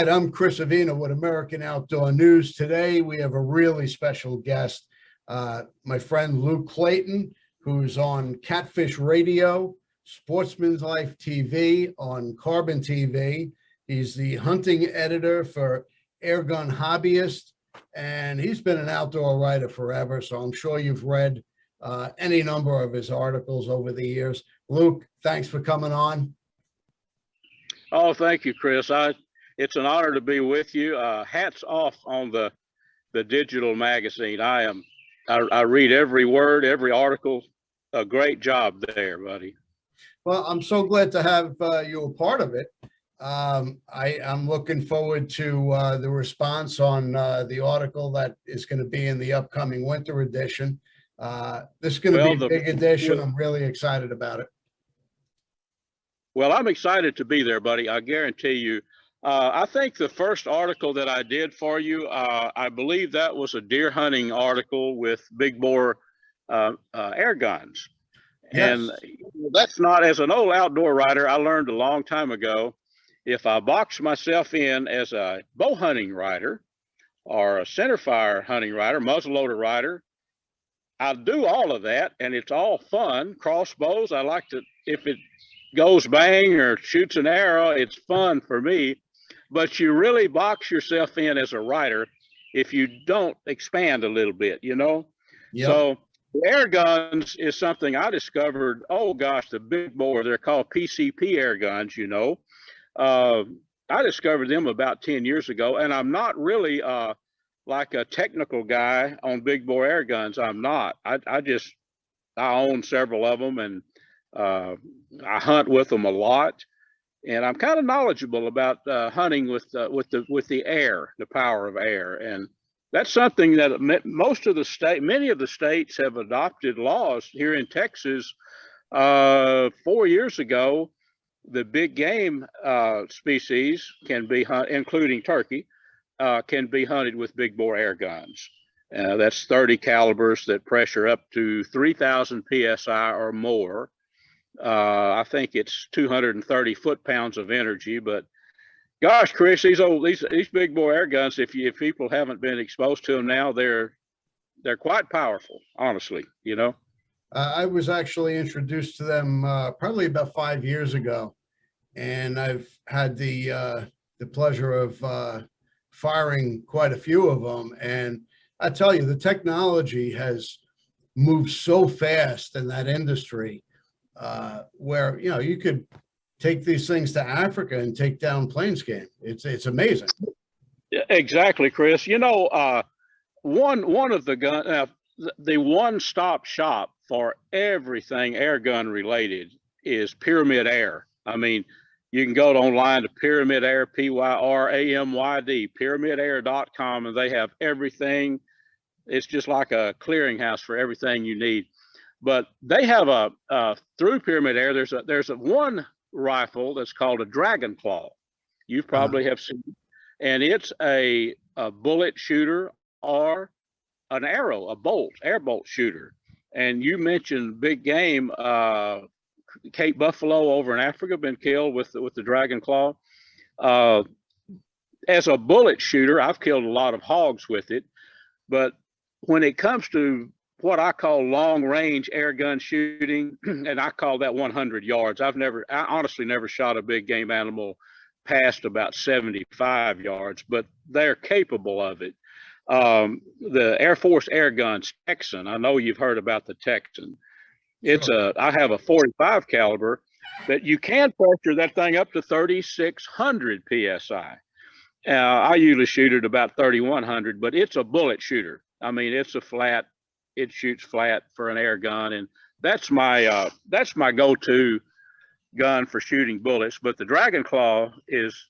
right, I'm Chris Avina with American Outdoor News. Today we have a really special guest, my friend Luke Clayton, who's on Catfish Radio, Sportsman's Life TV, on Carbon TV. He's the hunting editor for Airgun Hobbyist, and he's been an outdoor writer forever, so I'm sure you've read any number of his articles over the years. Luke, thanks for coming on. Oh, thank you, Chris. It's an honor to be with you. Hats off on the digital magazine. I read every word, every article. A great job there, buddy. Well, I'm so glad to have you a part of it. I'm looking forward to the response on the article that is going to be in the upcoming winter edition. This is going to be a big edition. I'm really excited about it. Well, I'm excited to be there, buddy. I guarantee you. I think the first article that I did for you, I believe that was a deer hunting article with big bore air guns. Yes. And that's not, as an old outdoor writer, I learned a long time ago, if I box myself in as a bow hunting writer or a centerfire hunting writer, muzzleloader writer, I'll do all of that and it's all fun. Crossbows, I like to, if it goes bang or shoots an arrow, it's fun for me. But you really box yourself in as a writer if you don't expand a little bit, you know? Yep. So air guns is something I discovered, oh gosh, the big bore, they're called PCP air guns, you know. I discovered them about 10 years ago, and I'm not really like a technical guy on big bore air guns. I'm not. I own several of them, and I hunt with them a lot, and I'm kind of knowledgeable about hunting with the air, the power of air, and that's something that many of the states have adopted laws. Here in Texas, 4 years ago, the big game species can be hunted, including turkey, can be hunted with big bore air guns. That's 30 calibers that pressure up to 3,000 psi or more. I think it's 230 foot-pounds of energy, but gosh, Chris, these big bore air guns, if people haven't been exposed to them now, they're quite powerful, honestly, you know. I was actually introduced to them probably about 5 years ago, and I've had the pleasure of firing quite a few of them. And I tell you, the technology has moved so fast in that industry, where you could take these things to Africa and take down plains game. It's amazing. Yeah, exactly, Chris. You know, one of the gun, the one-stop shop for everything air gun related is Pyramyd Air. I mean, you can go online to Pyramyd Air, PYRAMYD, pyramydair.com, and they have everything. It's just like a clearinghouse for everything you need. But they have through Pyramyd Air, there's a one rifle that's called a Dragon Claw. You probably have seen it. And it's a bullet shooter or an arrow, air bolt shooter. And you mentioned big game, Cape buffalo over in Africa been killed with the Dragon Claw. As a bullet shooter, I've killed a lot of hogs with it, but when it comes to what I call long range air gun shooting, and I call that 100 yards. I honestly never shot a big game animal past about 75 yards, but they're capable of it. The Air Force air guns, Texan, I know you've heard about the Texan. I have a 45 caliber that you can pressure that thing up to 3,600 PSI. I usually shoot at about 3,100, but it's a bullet shooter. I mean, it shoots flat for an air gun, and that's my go-to gun for shooting bullets. But the Dragon Claw is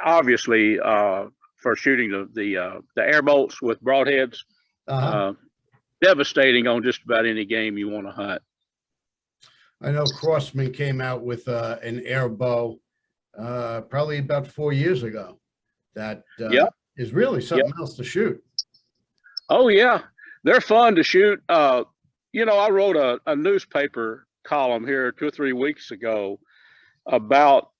obviously for shooting the air bolts with broadheads. Devastating on just about any game you want to hunt. I know Crossman came out with an air bow probably about 4 years ago that is really something else to shoot. Oh yeah, they're fun to shoot. You know, I wrote a newspaper column here 2 or 3 weeks ago about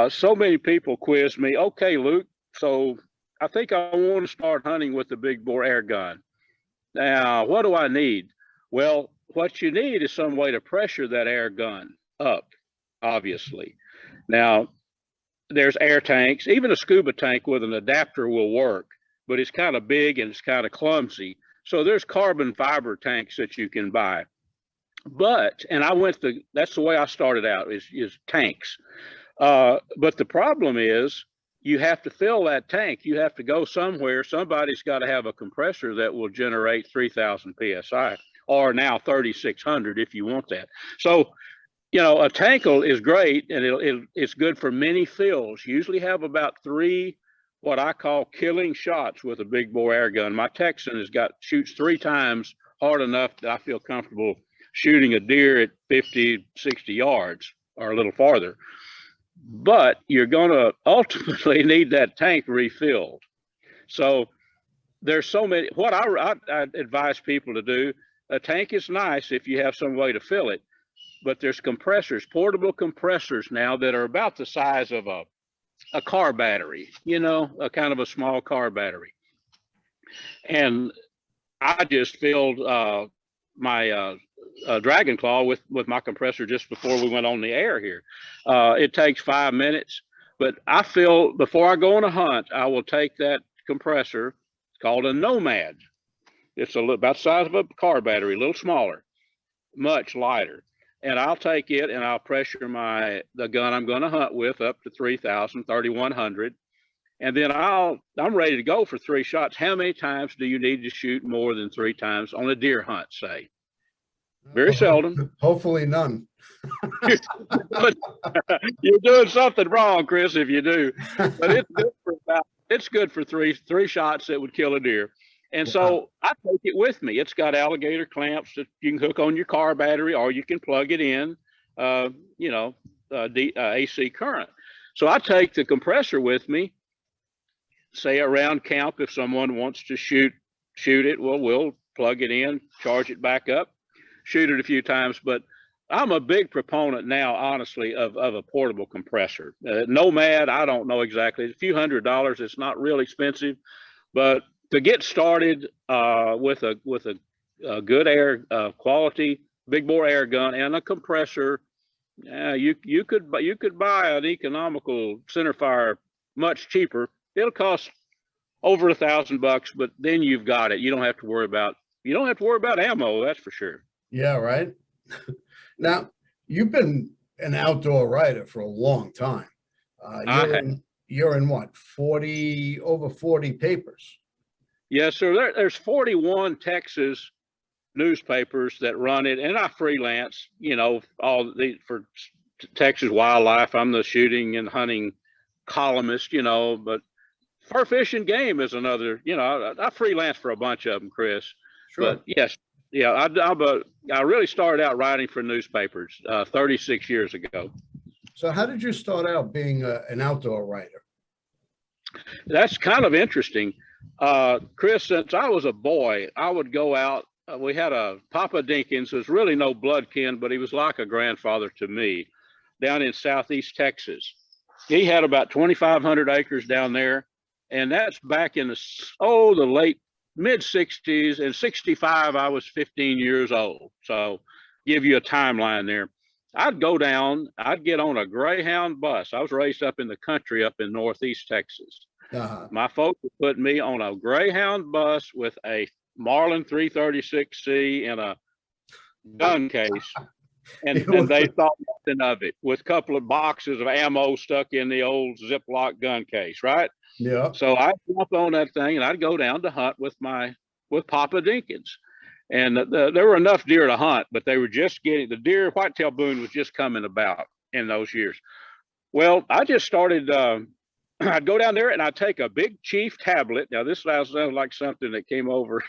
so many people quizzed me. Okay, Luke, So I think I want to start hunting with the big bore air gun. Now, what do I need? Well, what you need is some way to pressure that air gun up, obviously. Now, there's air tanks. Even a scuba tank with an adapter will work, but it's kind of big and it's kind of clumsy. So there's carbon fiber tanks that you can buy. But, and that's the way I started out, is tanks. But the problem is you have to fill that tank. You have to go somewhere. Somebody's got to have a compressor that will generate 3,000 PSI, or now 3,600 if you want that. So, a tankle is great, and it's good for many fills. You usually have about 3 what I call killing shots with a big bore air gun. My Texan shoots 3 times hard enough that I feel comfortable shooting a deer at 50, 60 yards or a little farther. But you're going to ultimately need that tank refilled. So there's so many. What I advise people to do, a tank is nice if you have some way to fill it, but there's compressors, portable compressors now that are about the size of a car battery, a kind of a small car battery. And I just filled my Dragon Claw with my compressor just before we went on the air here. It takes 5 minutes, but I feel before I go on a hunt, I will take that compressor. It's called a Nomad. It's about the size of a car battery, a little smaller, much lighter. And I'll take it and I'll pressure the gun I'm going to hunt with up to 3,000, 3,100. And then I'm ready to go for 3 shots. How many times do you need to shoot more than 3 times on a deer hunt, say? Very seldom. Hopefully none. You're doing something wrong, Chris, if you do. But it's good for three shots that would kill a deer. And so I take it with me. It's got alligator clamps that you can hook on your car battery, or you can plug it in, AC current. So I take the compressor with me, say around camp. If someone wants to shoot it, well, we'll plug it in, charge it back up, shoot it a few times. But I'm a big proponent now, honestly, of a portable compressor. Nomad, I don't know exactly. It's a few $100s. It's not real expensive, but to get started with a good air quality big bore air gun and a compressor, you could buy an economical centerfire much cheaper. It'll cost over $1,000, but then you've got it. You don't have to worry about ammo. That's for sure. Yeah, right. Now, you've been an outdoor writer for a long time. You're in what, over 40 papers? Yes, sir. There's 41 Texas newspapers that run it, and I freelance, for Texas wildlife. I'm the shooting and hunting columnist, but fur fish and game is another, I freelance for a bunch of them, Chris. Sure. But yes, yeah, I really started out writing for newspapers 36 years ago. So how did you start out being an outdoor writer? That's kind of interesting. Chris, since I was a boy, I would go out. We had a Papa Dinkins, who's really no blood kin, but he was like a grandfather to me, down in southeast Texas. He had about 2,500 acres down there, and that's back in the late mid-60s. In 65, I was 15 years old. So give you a timeline there. I'd go down, I'd get on a Greyhound bus. I was raised up in the country up in northeast Texas. My folks would put me on a Greyhound bus with a Marlin 336C and a gun case, and they thought nothing of it, with a couple of boxes of ammo stuck in the old Ziploc gun case, right? Yeah. So I'd jump on that thing and I'd go down to hunt with Papa Dinkins. And there were enough deer to hunt, but they were just the deer, whitetail boone was just coming about in those years. Well, I just started, I'd go down there and I'd take a big Chief tablet. Now this sounds like something that came over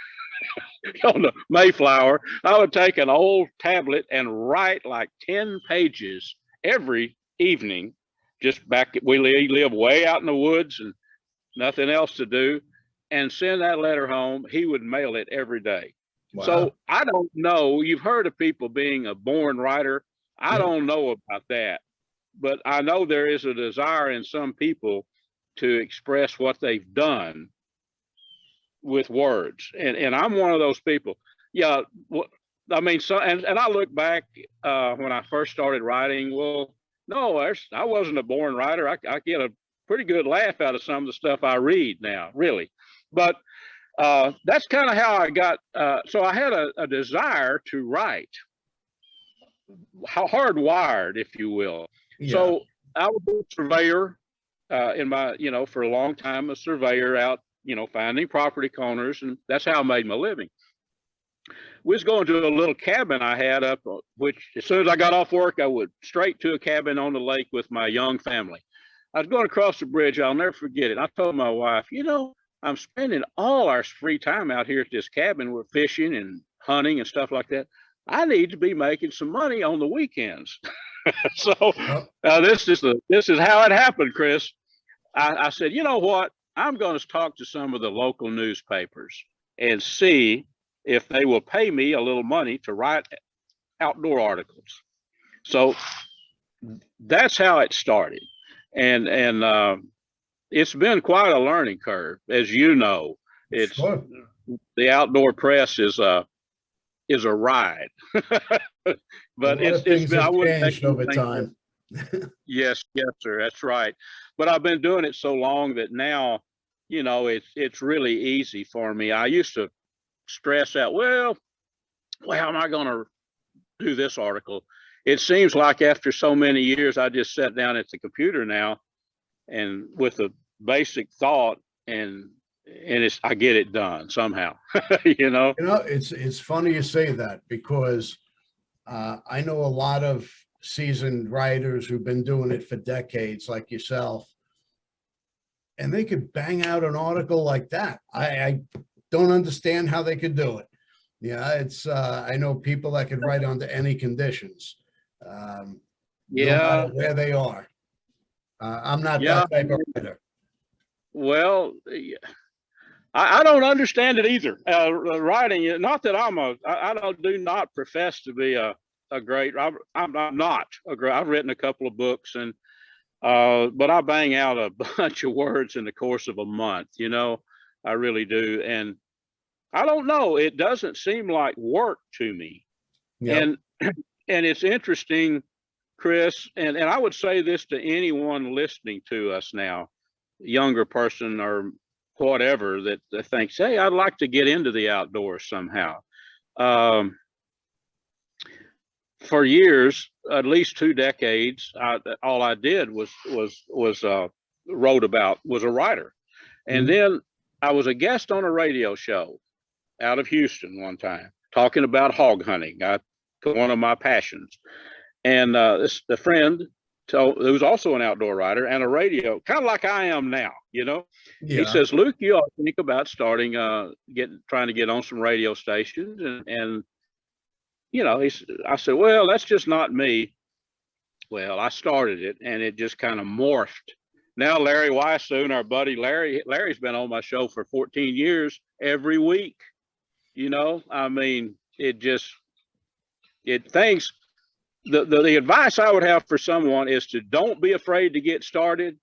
on the Mayflower. I would take an old tablet and write like 10 pages every evening. We live way out in the woods and nothing else to do, and send that letter home. He would mail it every day. Wow. So I don't know. You've heard of people being a born writer. I don't know about that, but I know there is a desire in some people to express what they've done with words. And I'm one of those people. Yeah. I mean, so, and I look back when I first started writing, well, no, I wasn't a born writer. I get a pretty good laugh out of some of the stuff I read now, really. But that's kind of how I got, so I had a desire to write, how hardwired, if you will. Yeah. So I was a surveyor in my, for a long time, a surveyor out, finding property corners, and that's how I made my living. We was going to a little cabin I had up, which as soon as I got off work, I would straight to a cabin on the lake with my young family. I was going across the bridge. I'll never forget it. I told my wife, I'm spending all our free time out here at this cabin. We're fishing and hunting and stuff like that. I need to be making some money on the weekends. So this is how it happened, Chris. I said, you know what? I'm going to talk to some of the local newspapers and see if they will pay me a little money to write outdoor articles. So that's how it started. And it's been quite a learning curve, as you know. It's sure. The outdoor press is a ride, but it's been, I wouldn't take over time. Yes, sir. That's right. But I've been doing it so long that now, it's really easy for me. I used to stress out, well, how am I going to do this article? It seems like after so many years, I just sat down at the computer now and with a basic thought and I get it done somehow. It's funny you say that, because I know a lot of seasoned writers who've been doing it for decades, like yourself, and they could bang out an article like that. I don't understand how they could do it. Yeah, it's I know people that could write under any conditions, no matter where they are. I'm not that type of writer. Well, I don't understand it either. Writing, not that I do not profess to be a great. I'm not a great. I've written a couple of books, and but I bang out a bunch of words in the course of a month. I really do, and I don't know. It doesn't seem like work to me. Yep. And it's interesting, Chris, and I would say this to anyone listening to us now, younger person or whatever, that thinks, hey, I'd like to get into the outdoors somehow. For years, at least 2 decades, all I did was wrote about, was a writer. And then I was a guest on a radio show out of Houston one time, talking about hog hunting, one of my passions. And a friend who's also an outdoor writer and a radio, kind of like I am now, He says, Luke, you ought to think about starting, trying to get on some radio stations. And I said, well, that's just not me. Well, I started it and it just kind of morphed. Now, Larry Weissoon, our buddy Larry's been on my show for 14 years every week. I mean, the advice I would have for someone is to don't be afraid to get started,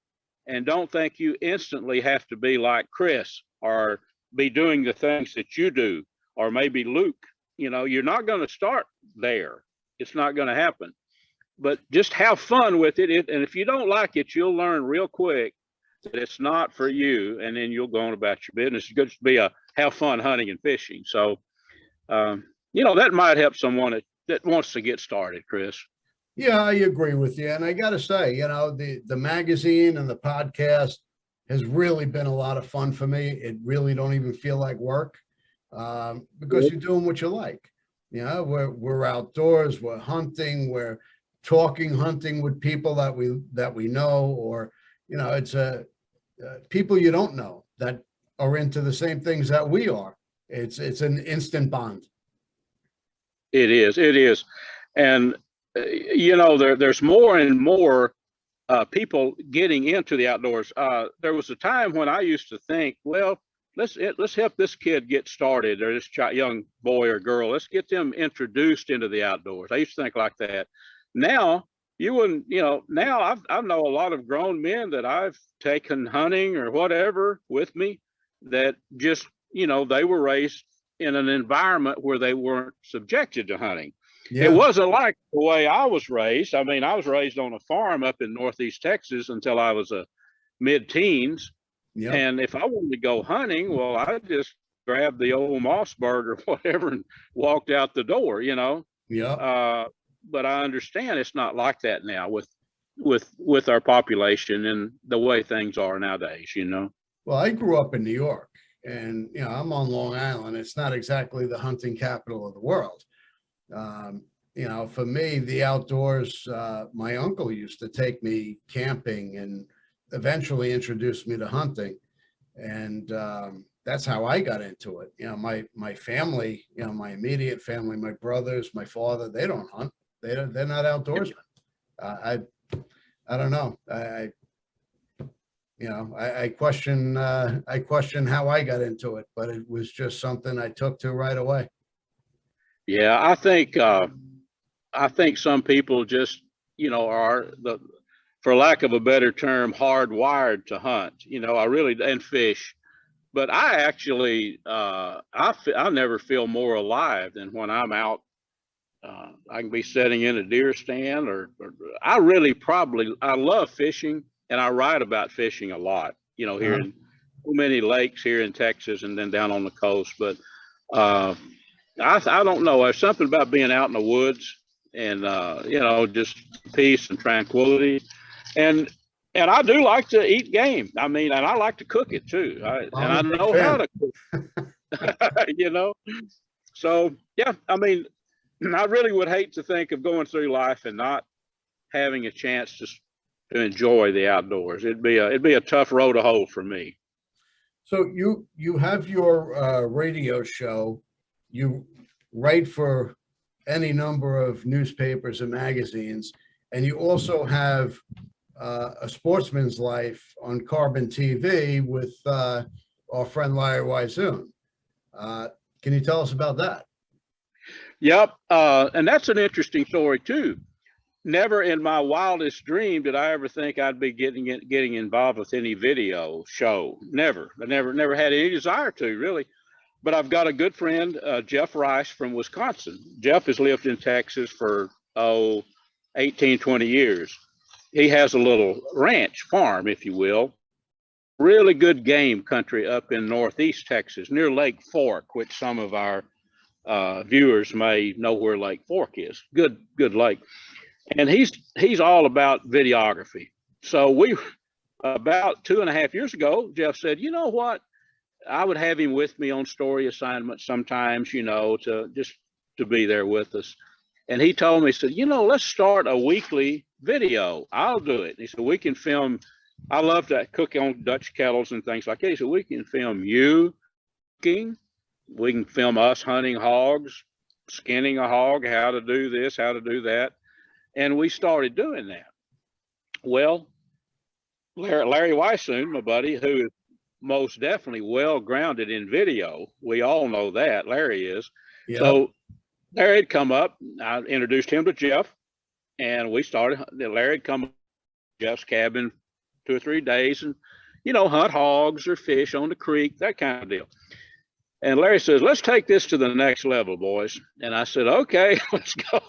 and don't think you instantly have to be like Chris or be doing the things that you do, or maybe Luke. You're not going to start there. It's not going to happen. But just have fun with it. And if you don't like it, you'll learn real quick that it's not for you, and then you'll go on about your business. It's good to be have fun hunting and fishing. So, that might help someone that wants to get started, Chris. Yeah, I agree with you. And I got to say, the magazine and the podcast has really been a lot of fun for me. It really don't even feel like work, because you're doing what you like. We're outdoors, we're hunting, we're talking hunting with people that we know, or, it's people you don't know that are into the same things that we are. It's an instant bond. It is. And, there's more and more people getting into the outdoors. There was a time when I used to think, well, let's help this kid get started, or this young boy or girl. Let's get them introduced into the outdoors. I used to think like that. Now you wouldn't, now I know a lot of grown men that I've taken hunting or whatever with me that just, they were raised in an environment where they weren't subjected to hunting. It Yeah. wasn't like the way I was raised. I mean, I was raised on a farm up in Northeast Texas until I was a mid-teens. Yep. And if I wanted to go hunting, well, I just grabbed the old Mossberg or whatever and walked out the door, Yep. But I understand it's not like that now with our population and the way things are nowadays, Well, I grew up in New York, and I'm on Long Island. It's not exactly the hunting capital of the world. For me, the outdoors, my uncle used to take me camping and eventually introduced me to hunting. And that's how I got into it. My family, my immediate family, my brothers, my father, they don't hunt. They're not outdoorsmen. I don't know. I question how I got into it, but it was just something I took to right away. Yeah, I think some people just, are for lack of a better term, hardwired to hunt. And fish. But I actually, I never feel more alive than when I'm out. I can be sitting in a deer stand, or I love fishing, and I write about fishing a lot. Here in so many lakes here in Texas, and then down on the coast. But I don't know. There's something about being out in the woods and just peace and tranquility, and I do like to eat game. I mean, and I like to cook it too. I know how to cook. So yeah, I mean, I really would hate to think of going through life and not having a chance to enjoy the outdoors. It'd be a tough road to hoe for me. So you have your radio show. You write for any number of newspapers and magazines, and you also have a Sportsman's Life on Carbon TV with our friend Larry Wiseun. Can you tell us about that? Yep, and that's an interesting story too. Never in my wildest dream did I ever think I'd be getting involved with any video show. Never. I never had any desire to, really. But I've got a good friend, Jeff Rice from Wisconsin. Jeff has lived in Texas for 18, 20 years. He has a little ranch farm, if you will. Really good game country up in Northeast Texas, near Lake Fork, which some of our viewers may know where Lake Fork is. Good lake. And he's all about videography. So about 2.5 years ago, Jeff said, you know what? I would have him with me on story assignments sometimes, to be there with us. And he told me, he said, let's start a weekly video. I'll do it. He said, we can film. I love to cook on Dutch kettles and things like that. He said, we can film you cooking. We can film us hunting hogs, skinning a hog, how to do this, how to do that. And we started doing that. Well, Larry Wiseun, my buddy, who is most definitely well grounded in video. We all know that Larry is. Yep. So Larry had come up. I introduced him to Jeff, and we started. Larry had come up to Jeff's cabin 2 or 3 days and, hunt hogs or fish on the creek, that kind of deal. And Larry says, let's take this to the next level, boys. And I said, okay, let's go.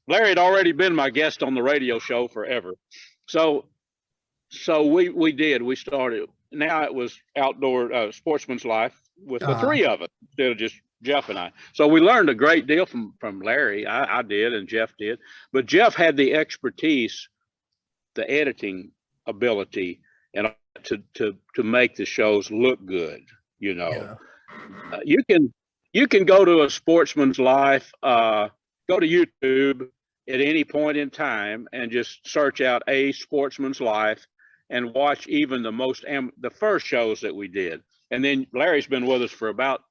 Larry had already been my guest on the radio show forever. So we did. We started. Now it was outdoor Sportsman's Life with the three of us instead of just Jeff and I. So we learned a great deal from Larry. I did, and Jeff did. But Jeff had the expertise, the editing ability, and to make the shows look good. Yeah. You can go to a Sportsman's Life, go to YouTube at any point in time and just search out a Sportsman's Life and watch even the first shows that we did. And then Larry's been with us for about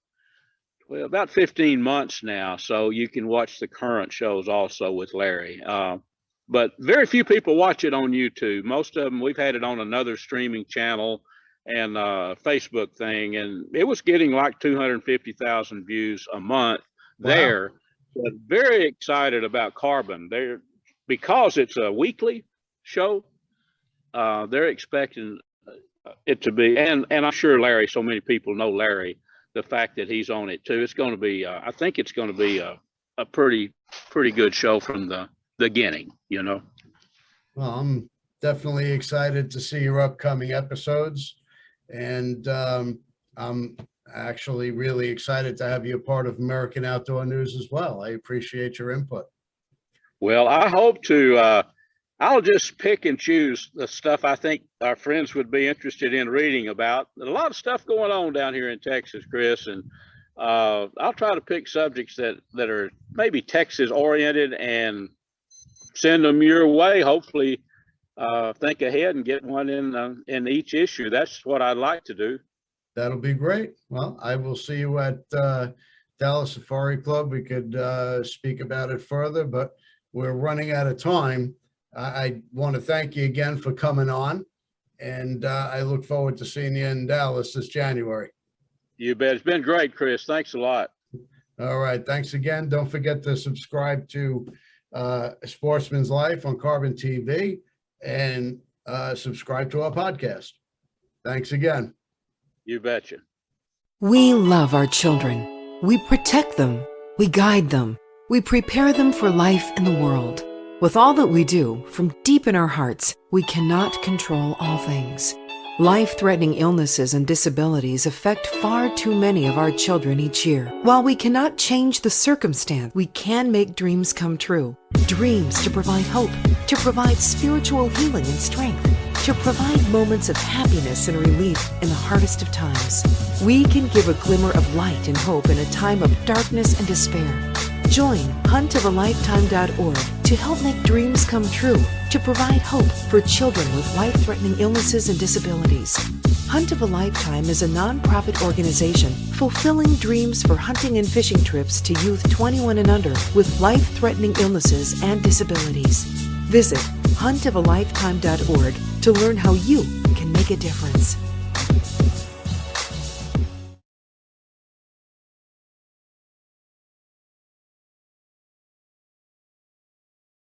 15 months now, so you can watch the current shows also with Larry. But very few people watch it on YouTube. Most of them, we've had it on another streaming channel and Facebook thing, and it was getting like 250,000 views a month there. But very excited about Carbon. because it's a weekly show, they're expecting it to be, and I'm sure Larry, so many people know Larry, the fact that he's on it too. It's going to be, I think it's going to be a pretty good show from the beginning, you know. Well, I'm definitely excited to see your upcoming episodes, and I'm actually really excited to have you a part of American Outdoor News as well. I appreciate your input. Well, I hope to, I'll just pick and choose the stuff I think our friends would be interested in reading about. There's a lot of stuff going on down here in Texas, Chris, and I'll try to pick subjects that are maybe Texas oriented and send them your way. Hopefully, think ahead and get one in each issue. That's what I'd like to do. That'll be great. Well, I will see you at Dallas Safari Club. We could speak about it further, but we're running out of time. I want to thank you again for coming on, and I look forward to seeing you in Dallas this January. You bet. It's been great, Chris. Thanks a lot. All right. Thanks again. Don't forget to subscribe to Sportsman's Life on Carbon TV and subscribe to our podcast. Thanks again. You betcha. We love our children. We protect them. We guide them. We prepare them for life in the world. With all that we do, from deep in our hearts, we cannot control all things. Life-threatening illnesses and disabilities affect far too many of our children each year. While we cannot change the circumstance, we can make dreams come true. Dreams to provide hope, to provide spiritual healing and strength, to provide moments of happiness and relief in the hardest of times. We can give a glimmer of light and hope in a time of darkness and despair. Join huntofalifetime.org to help make dreams come true, to provide hope for children with life-threatening illnesses and disabilities. Hunt of a Lifetime is a nonprofit organization fulfilling dreams for hunting and fishing trips to youth 21 and under with life-threatening illnesses and disabilities. Visit huntofalifetime.org to learn how you can make a difference.